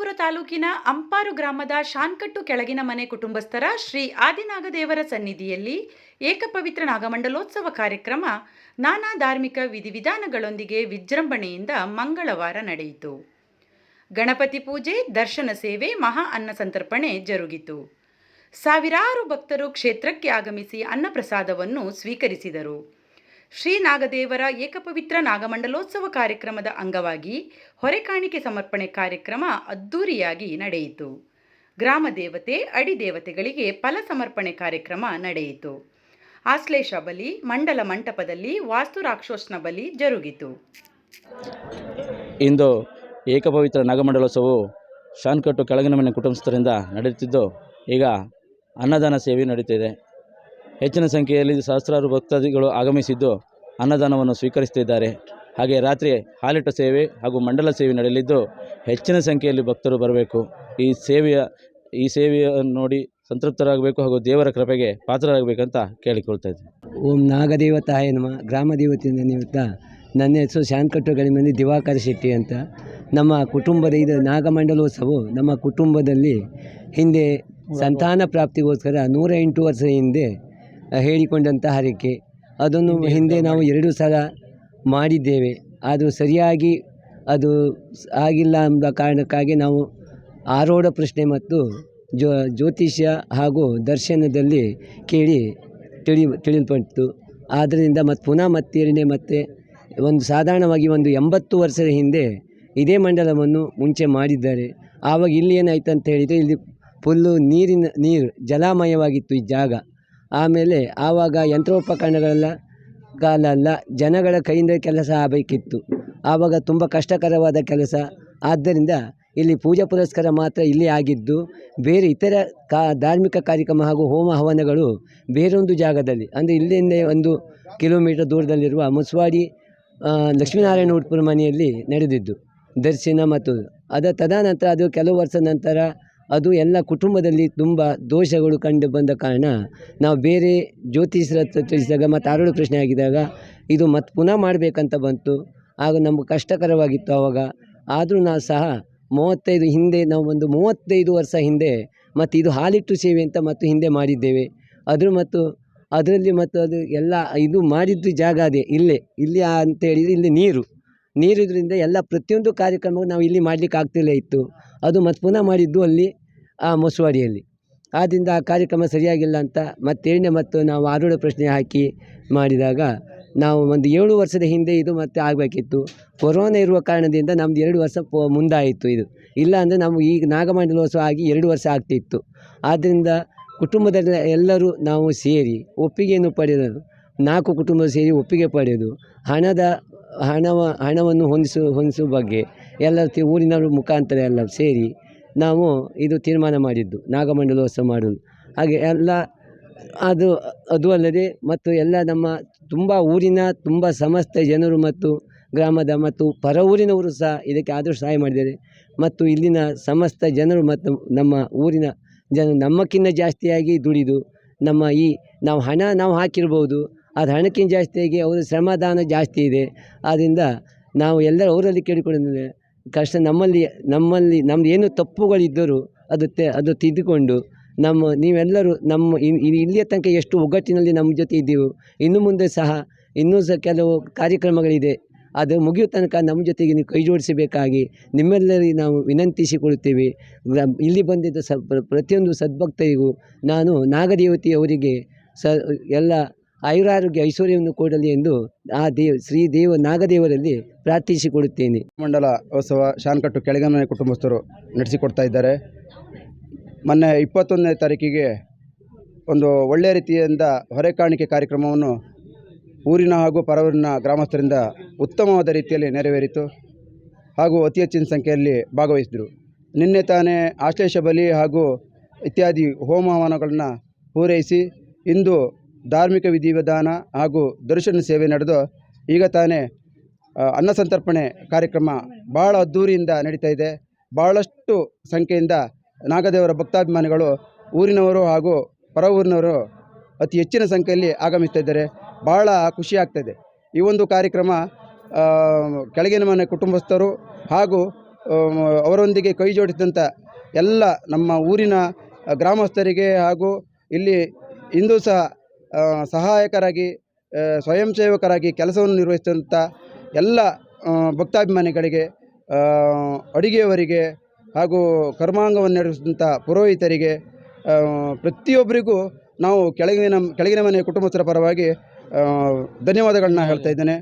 ವಿಜಯಪುರ ತಾಲೂಕಿನ ಅಂಪಾರು ಗ್ರಾಮದ ಶಾನ್ಕಟ್ಟು ಕೆಳಗಿನ ಮನೆ ಕುಟುಂಬಸ್ಥರ ಶ್ರೀ ಆದಿನಾಗದೇವರ ಸನ್ನಿಧಿಯಲ್ಲಿ ಏಕಪವಿತ್ರ ನಾಗಮಂಡಲೋತ್ಸವ ಕಾರ್ಯಕ್ರಮ ನಾನಾ ಧಾರ್ಮಿಕ ವಿಧಿವಿಧಾನಗಳೊಂದಿಗೆ ವಿಜೃಂಭಣೆಯಿಂದ ಮಂಗಳವಾರ ನಡೆಯಿತು. ಗಣಪತಿ ಪೂಜೆ, ದರ್ಶನ ಸೇವೆ, ಮಹಾ ಅನ್ನ ಸಂತರ್ಪಣೆ ಜರುಗಿತು. ಸಾವಿರಾರು ಭಕ್ತರು ಕ್ಷೇತ್ರಕ್ಕೆ ಆಗಮಿಸಿ ಅನ್ನಪ್ರಸಾದವನ್ನು ಸ್ವೀಕರಿಸಿದರು. ಶ್ರೀ ನಾಗದೇವರ ಏಕಪವಿತ್ರ ನಾಗಮಂಡಲೋತ್ಸವ ಕಾರ್ಯಕ್ರಮದ ಅಂಗವಾಗಿ ಹೊರೆಕಾಣಿಕೆ ಸಮರ್ಪಣೆ ಕಾರ್ಯಕ್ರಮ ಅದ್ದೂರಿಯಾಗಿ ನಡೆಯಿತು. ಗ್ರಾಮ ದೇವತೆ, ಅಡಿದೇವತೆಗಳಿಗೆ ಫಲ ಸಮರ್ಪಣೆ ಕಾರ್ಯಕ್ರಮ ನಡೆಯಿತು. ಆಶ್ಲೇಷ ಬಲಿ, ಮಂಡಲ ಮಂಟಪದಲ್ಲಿ ವಾಸ್ತು ರಾಕ್ಷೋಷ್ಣ ಬಲಿ ಜರುಗಿತು. ಇಂದು ಏಕಪವಿತ್ರ ನಾಗಮಂಡಲೋತ್ಸವವು ಶಾನ್ಕಟ್ಟು ಕೆಳಗಿನ ಮನೆ ಕುಟುಂಬಸ್ಥರಿಂದ ನಡೆಯುತ್ತಿದ್ದು, ಈಗ ಅನ್ನದಾನ ಸೇವೆ ನಡೆಯುತ್ತಿದೆ. ಹೆಚ್ಚಿನ ಸಂಖ್ಯೆಯಲ್ಲಿ ಸಹಸ್ರಾರು ಭಕ್ತಾದಿಗಳು ಆಗಮಿಸಿದ್ದು ಅನ್ನದಾನವನ್ನು ಸ್ವೀಕರಿಸುತ್ತಿದ್ದಾರೆ. ಹಾಗೆ ರಾತ್ರಿ ಹಾಲಿಟ ಸೇವೆ ಹಾಗೂ ಮಂಡಲ ಸೇವೆ ನಡೆಯಲಿದ್ದು, ಹೆಚ್ಚಿನ ಸಂಖ್ಯೆಯಲ್ಲಿ ಭಕ್ತರು ಬರಬೇಕು. ಈ ಸೇವೆಯನ್ನು ನೋಡಿ ಸಂತೃಪ್ತರಾಗಬೇಕು ಹಾಗೂ ದೇವರ ಕೃಪೆಗೆ ಪಾತ್ರರಾಗಬೇಕಂತ ಕೇಳಿಕೊಳ್ತಾ ಇದ್ದೀನಿ. ಓಂ ನಾಗದೇವತಾಯ ನಮಃ. ಗ್ರಾಮ ದೇವತೆಯಿಂದ ನಿಮಿತ್ತ ನನ್ನ ಹೆಸರು ಶಾನ್ಕಟ್ಟು ಗಡಿಮನೆ ದಿವಾಕರ ಶೆಟ್ಟಿ ಅಂತ. ನಮ್ಮ ಕುಟುಂಬದ ಇದು ನಾಗಮಂಡಲೋತ್ಸವವು ನಮ್ಮ ಕುಟುಂಬದಲ್ಲಿ ಹಿಂದೆ ಸಂತಾನ ಪ್ರಾಪ್ತಿಗೋಸ್ಕರ 108 ವರ್ಷ ಹಿಂದೆ ಹೇಳಿಕೊಂಡಂಥ ಹರಕೆ. ಅದನ್ನು ಹಿಂದೆ ನಾವು 2 ಸಲ ಮಾಡಿದ್ದೇವೆ. ಅದು ಸರಿಯಾಗಿ ಅದು ಆಗಿಲ್ಲ ಎಂಬ ಕಾರಣಕ್ಕಾಗಿ ನಾವು ಆರೋಢ ಪ್ರಶ್ನೆ ಮತ್ತು ಜ್ಯೋತಿಷ್ಯ ಹಾಗೂ ದರ್ಶನದಲ್ಲಿ ಕೇಳಿ ತಿಳಿಯಲ್ಪಟ್ಟು, ಆದ್ದರಿಂದ ಮತ್ತೆ ಒಂದು ಸಾಧಾರಣವಾಗಿ 80 ವರ್ಷದ ಹಿಂದೆ ಇದೇ ಮಂಡಲವನ್ನು ಮುಂಚೆ ಮಾಡಿದ್ದಾರೆ. ಆವಾಗ ಇಲ್ಲಿ ಏನಾಯ್ತು ಅಂತ ಹೇಳಿದರೆ, ಇಲ್ಲಿ ಫುಲ್ಲು ನೀರು ಜಲಾಮಯವಾಗಿತ್ತು ಈ ಜಾಗ. ಆಮೇಲೆ ಆವಾಗ ಯಂತ್ರೋಪಕರಣಗಳೆಲ್ಲ ಕಾಲಲ್ಲ, ಜನಗಳ ಕೈಯಿಂದ ಕೆಲಸ ಆಗಬೇಕಿತ್ತು. ಆವಾಗ ತುಂಬ ಕಷ್ಟಕರವಾದ ಕೆಲಸ. ಆದ್ದರಿಂದ ಇಲ್ಲಿ ಪೂಜಾ ಪುರಸ್ಕಾರ ಮಾತ್ರ ಇಲ್ಲಿ ಆಗಿದ್ದು, ಬೇರೆ ಇತರ ಧಾರ್ಮಿಕ ಕಾರ್ಯಕ್ರಮ ಹಾಗೂ ಹೋಮ ಹವನಗಳು ಬೇರೊಂದು ಜಾಗದಲ್ಲಿ, ಅಂದರೆ ಇಲ್ಲಿಂದ 1 ಕಿಲೋಮೀಟರ್ ದೂರದಲ್ಲಿರುವ ಮುಸ್ವಾಡಿ ಲಕ್ಷ್ಮೀನಾರಾಯಣ ಉಡುಪುರ ಮನೆಯಲ್ಲಿ ನಡೆದಿದ್ದು ದರ್ಶನ. ಮತ್ತು ತದನಂತರ ಅದು ಕೆಲವು ವರ್ಷ ನಂತರ ಅದು ಎಲ್ಲ ಕುಟುಂಬದಲ್ಲಿ ತುಂಬ ದೋಷಗಳು ಕಂಡು ಬಂದ ಕಾರಣ ನಾವು ಬೇರೆ ಜ್ಯೋತಿಷ್ಯರ ಹತ್ರ ತಿಳಿಸಿದಾಗ ಮತ್ತು ಆರೋಗ್ಯ ಪ್ರಶ್ನೆ ಆಗಿದ್ದಾಗ ಇದು ಮತ್ತೆ ಪುನಃ ಮಾಡಬೇಕಂತ ಬಂತು. ಆಗ ನಮ್ಗೆ ಕಷ್ಟಕರವಾಗಿತ್ತು ಆವಾಗ. ಆದರೂ ನಾವು ಸಹ 35 ವರ್ಷ ಹಿಂದೆ ಮತ್ತು ಇದು ಹಾಲಿಟ್ಟು ಸೇವೆ ಅಂತ ಮತ್ತು ಹಿಂದೆ ಮಾಡಿದ್ದೇವೆ. ಅದರಲ್ಲಿ ಮತ್ತು ಅದು ಎಲ್ಲ ಇದು ಮಾಡಿದ್ದು ಜಾಗ ಅದೇ ಇಲ್ಲಿ ಅಂತೇಳಿದರೆ ಇಲ್ಲಿ ನೀರಿದ್ರಿಂದ ಎಲ್ಲ ಪ್ರತಿಯೊಂದು ಕಾರ್ಯಕ್ರಮವು ನಾವು ಇಲ್ಲಿ ಮಾಡಲಿಕ್ಕೆ ಆಗ್ತಿಲ್ಲ ಇತ್ತು. ಅದು ಮತ್ತು ಪುನಃ ಮಾಡಿದ್ದು ಅಲ್ಲಿ ಮುಸುವಾಡಿಯಲ್ಲಿ. ಆದ್ದರಿಂದ ಆ ಕಾರ್ಯಕ್ರಮ ಸರಿಯಾಗಿಲ್ಲ ಅಂತ ಮತ್ತು ನಾವು ಆರೋಢ ಪ್ರಶ್ನೆ ಹಾಕಿ ಮಾಡಿದಾಗ ನಾವು ಒಂದು 7 ವರ್ಷದ ಹಿಂದೆ ಇದು ಮತ್ತೆ ಆಗಬೇಕಿತ್ತು. ಕೊರೋನಾ ಇರುವ ಕಾರಣದಿಂದ ನಮ್ಮದು 2 ವರ್ಷ ಮುಂದಾಯಿತು. ಇದು ಇಲ್ಲ ಅಂದರೆ ನಾವು ಈಗ ನಾಗಮಂಡಲೋತ್ಸವ ಆಗಿ 2 ವರ್ಷ ಆಗ್ತಿತ್ತು. ಆದ್ದರಿಂದ ಕುಟುಂಬದ ಎಲ್ಲರೂ ನಾವು ಸೇರಿ ಒಪ್ಪಿಗೆಯನ್ನು ಪಡೆದು 4 ಕುಟುಂಬ ಸೇರಿ ಒಪ್ಪಿಗೆ ಪಡೆದು ಹಣವನ್ನು ಹೊಂದಿಸುವ ಬಗ್ಗೆ ಎಲ್ಲ ಊರಿನವ್ರ ಮುಖಾಂತರ ಎಲ್ಲ ಸೇರಿ ನಾವು ಇದು ತೀರ್ಮಾನ ಮಾಡಿದ್ದು ನಾಗಮಂಡಲೋತ್ಸವ ಮಾಡಲು. ಹಾಗೆ ಎಲ್ಲ ಅದು ಅಲ್ಲದೆ ಮತ್ತು ಎಲ್ಲ ನಮ್ಮ ತುಂಬ ಊರಿನ ತುಂಬ ಸಮಸ್ತ ಜನರು ಮತ್ತು ಗ್ರಾಮದ ಮತ್ತು ಪರ ಊರಿನವರು ಸಹ ಇದಕ್ಕೆ ಆದಷ್ಟು ಸಹಾಯ ಮಾಡಿದ್ದಾರೆ. ಮತ್ತು ಇಲ್ಲಿನ ಸಮಸ್ತ ಜನರು ಮತ್ತು ನಮ್ಮ ಊರಿನ ಜನರು ನಮ್ಮಕ್ಕಿಂತ ಜಾಸ್ತಿಯಾಗಿ ದುಡಿದು ನಾವು ಹಾಕಿರ್ಬೋದು, ಅದು ಹಣಕ್ಕಿಂತ ಜಾಸ್ತಿಯಾಗಿ ಅವರ ಶ್ರಮದಾನ ಜಾಸ್ತಿ ಇದೆ. ಆದ್ದರಿಂದ ನಾವು ಎಲ್ಲರೂ ಅವರಲ್ಲಿ ಕೇಳಿಕೊಂಡಿದ್ದೇವೆ, ಕಷ್ಟ ನಮ್ಮಲ್ಲಿ ನಮ್ಮದು ಏನು ತಪ್ಪುಗಳಿದ್ದರೂ ಅದು ತಿದ್ದುಕೊಂಡು ನೀವೆಲ್ಲರೂ ಇಲ್ಲಿಯ ತನಕ ಎಷ್ಟು ಒಗ್ಗಟ್ಟಿನಲ್ಲಿ ನಮ್ಮ ಜೊತೆ ಇದ್ದೀವಿ, ಇನ್ನು ಮುಂದೆ ಸಹ ಕೆಲವು ಕಾರ್ಯಕ್ರಮಗಳಿದೆ, ಅದು ಮುಗಿಯೋ ತನಕ ನಮ್ಮ ಜೊತೆಗೆ ನೀವು ಕೈ ಜೋಡಿಸಬೇಕಾಗಿ ನಿಮ್ಮೆಲ್ಲರಿಗೆ ನಾವು ವಿನಂತಿಸಿಕೊಳ್ಳುತ್ತೇವೆ. ಇಲ್ಲಿ ಬಂದಿದ್ದ ಪ್ರತಿಯೊಂದು ಸದ್ಭಕ್ತರಿಗೂ ನಾನು ನಾಗದೇವತೆಯವರಿಗೆ ಎಲ್ಲ ಆಯುರಾರೋಗ್ಯ ಐಶ್ವರ್ಯವನ್ನು ಕೊಡಲಿ ಎಂದು ಶ್ರೀ ನಾಗದೇವರಲ್ಲಿ ಪ್ರಾರ್ಥಿಸಿಕೊಳ್ಳುತ್ತೇನೆ. ಮಂಡಲ ಉತ್ಸವ ಶಾನ್ಕಟ್ಟು ಕೆಳಗಿನ ಮನೆ ಕುಟುಂಬಸ್ಥರು ನಡೆಸಿಕೊಡ್ತಾ ಇದ್ದಾರೆ. ಮೊನ್ನೆ 21ನೇ ತಾರೀಕಿಗೆ ಒಂದು ಒಳ್ಳೆಯ ರೀತಿಯಿಂದ ಹೊರೆಕಾಣಿಕೆ ಕಾರ್ಯಕ್ರಮವನ್ನು ಊರಿನ ಹಾಗೂ ಪರವೂರಿನ ಗ್ರಾಮಸ್ಥರಿಂದ ಉತ್ತಮವಾದ ರೀತಿಯಲ್ಲಿ ನೆರವೇರಿತು ಹಾಗೂ ಅತಿ ಹೆಚ್ಚಿನ ಸಂಖ್ಯೆಯಲ್ಲಿ ಭಾಗವಹಿಸಿದರು. ನಿನ್ನೆ ತಾನೇ ಆಶ್ಲೇಷ ಬಲಿ ಹಾಗೂ ಇತ್ಯಾದಿ ಹೋಮ ಹವನಗಳನ್ನು ಪೂರೈಸಿ ಇಂದು ಧಾರ್ಮಿಕ ವಿಧಿವಿಧಾನ ಹಾಗೂ ದರ್ಶನ ಸೇವೆ ನಡೆದು ಈಗ ತಾನೇ ಅನ್ನ ಸಂತರ್ಪಣೆ ಕಾರ್ಯಕ್ರಮ ಭಾಳ ಅದ್ಧೂರಿಯಿಂದ ನಡೀತಾ ಇದೆ. ಭಾಳಷ್ಟು ಸಂಖ್ಯೆಯಿಂದ ನಾಗದೇವರ ಭಕ್ತಾಭಿಮಾನಿಗಳು ಊರಿನವರು ಹಾಗೂ ಪರ ಊರಿನವರು ಅತಿ ಹೆಚ್ಚಿನ ಸಂಖ್ಯೆಯಲ್ಲಿ ಆಗಮಿಸ್ತಾ ಇದ್ದಾರೆ. ಭಾಳ ಖುಷಿ ಆಗ್ತಾಯಿದೆ. ಈ ಒಂದು ಕಾರ್ಯಕ್ರಮ ಕೆಳಗಿನ ಮನೆ ಕುಟುಂಬಸ್ಥರು ಹಾಗೂ ಅವರೊಂದಿಗೆ ಕೈ ಜೋಡಿಸಿದಂಥ ಎಲ್ಲ ನಮ್ಮ ಊರಿನ ಗ್ರಾಮಸ್ಥರಿಗೆ ಹಾಗೂ ಇಲ್ಲಿ ಇಂದು ಸಹ ಸಹಾಯಕರಾಗಿ ಸ್ವಯಂ ಸೇವಕರಾಗಿ ಕೆಲಸವನ್ನು ನಿರ್ವಹಿಸಿದಂಥ ಎಲ್ಲ ಭಕ್ತಾಭಿಮಾನಿಗಳಿಗೆ, ಅಡುಗೆಯವರಿಗೆ ಹಾಗೂ ಕರ್ಮಾಂಗವನ್ನು ನಡೆಸಿದಂಥ ಪುರೋಹಿತರಿಗೆ, ಪ್ರತಿಯೊಬ್ಬರಿಗೂ ನಾವು ಕೆಳಗಿನ ಮನೆಯ ಕುಟುಂಬಸ್ಥರ ಪರವಾಗಿ ಧನ್ಯವಾದಗಳನ್ನ ಹೇಳ್ತಾ ಇದ್ದೇನೆ.